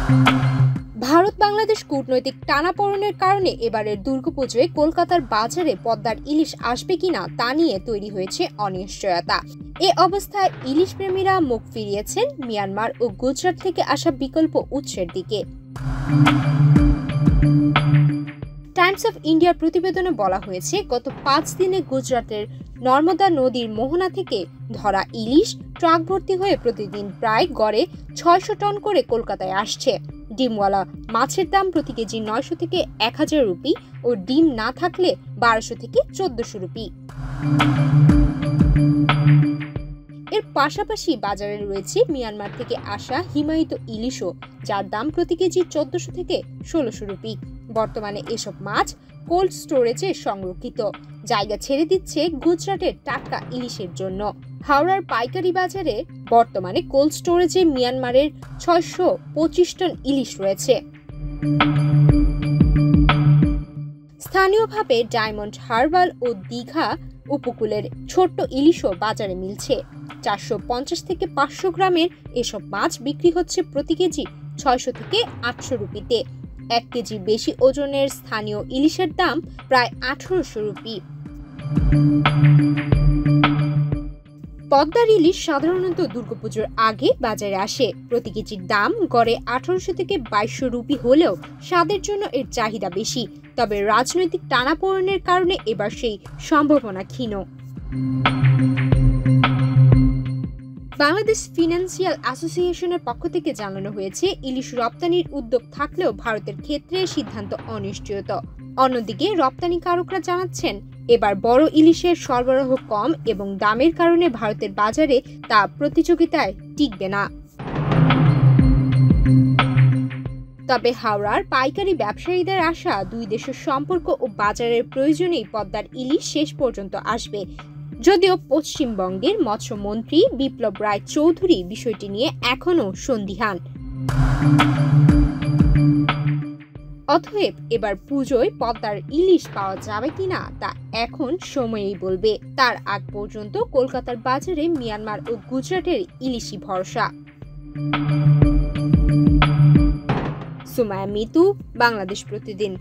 ভারত বাংলাদেশ কূটনৈতিক টানাপোড়েনের কারণে এবারের দুর্গাপুজোয় কলকাতার বাজারে পদ্মার ইলিশ আসবে কিনা তা নিয়ে তৈরি হয়েছে অনিশ্চয়তা। এ অবস্থায় ইলিশ প্রেমীরা মুখ ফিরিয়েছেন মিয়ানমার ও গুজরাট থেকে আসা বিকল্প উৎসের দিকে। টাইমস অফ ইন্ডিয়ার প্রতিবেদনে বলা হয়েছে, গত 5 দিনে গুজরাটের নর্মদা নদীর মোহনা থেকে ধরা ইলিশ ট্রাক ভর্তি হয়ে প্রতিদিন প্রায় গড়ে 600 টন করে কলকাতায় আসছে। ডিমওয়ালা মাছের দাম প্রতি কেজি 900 থেকে 1000 রুপি ও ডিম না থাকলে 1200 থেকে 1400 রুপি। এর পাশাপাশি বাজারে রয়েছে মিয়ানমার থেকে আসা হিমায়িত ইলিশও, যার দাম প্রতি কেজি 1400 থেকে 1600 রুপি। বর্তমানে এসব মাছ কোল্ড স্টোরেজে সংরক্ষিত, জায়গা ছেড়ে দিচ্ছে গুজরাটের টাটকা ইলিশের জন্য। হাওড়ার পাইকারি বাজারে বর্তমানে কোল্ড স্টোরেজে মিয়ানমারের 625 টন ইলিশ রয়েছে। স্থানীয়ভাবে ডায়মন্ড হারবার ও দীঘা উপকূলের ছোট্ট ইলিশও বাজারে মিলছে। 450 থেকে 500 গ্রামের এসব মাছ বিক্রি হচ্ছে প্রতি কেজি 600 থেকে 800 রুপিতে। 1 কেজি বেশি ওজনের স্থানীয় ইলিশের দাম প্রায় 1800 রুপি। পদ্মার ইলিশ সাধারণত দুর্গাপুজোর আগে বাজারে আসে। প্রতি কেজির দাম গড়ে 1800 থেকে 2200 রুপি হলেও স্বাদের জন্য এর চাহিদা বেশি। তবে রাজনৈতিক টানাপোড়েনের কারণে এবার সেই সম্ভাবনা ক্ষীণ। বাংলাদেশ ফিনান্সিয়াল অ্যাসোসিয়েশনের পক্ষ থেকে জানানো হয়েছে, ইলিশ রপ্তানির উদ্যোগ থাকলেও ভারতের ক্ষেত্রে সিদ্ধান্ত অনিশ্চিত। অন্যদিকে রপ্তানিকারকরা জানাচ্ছেন, এবার বড় ইলিশের সরবরাহ কম এবং দামের কারণে ভারতের বাজারে তা প্রতিযোগিতায় টিকবে না। তবে হাওড়ার পাইকারি ব্যবসায়ীদের আশা, দুই দেশের সম্পর্ক ও বাজারের প্রয়োজনেই পদ্মার ইলিশ শেষ পর্যন্ত আসবে। যদিও পশ্চিমবঙ্গের মৎস্যমন্ত্রী বিপ্লব রায় চৌধুরী বিষয়টি নিয়ে এখনো সন্দিহান। অতএব এবার পুজোয় পদ্মার ইলিশ পাওয়া যাবে কিনা তা এখন সময়েই বলবে। তার আগ পর্যন্ত কলকাতার বাজারে মিয়ানমার ও গুজরাটের ইলিশই ভরসা। সুমায়া মিতু, বাংলাদেশ প্রতিদিন।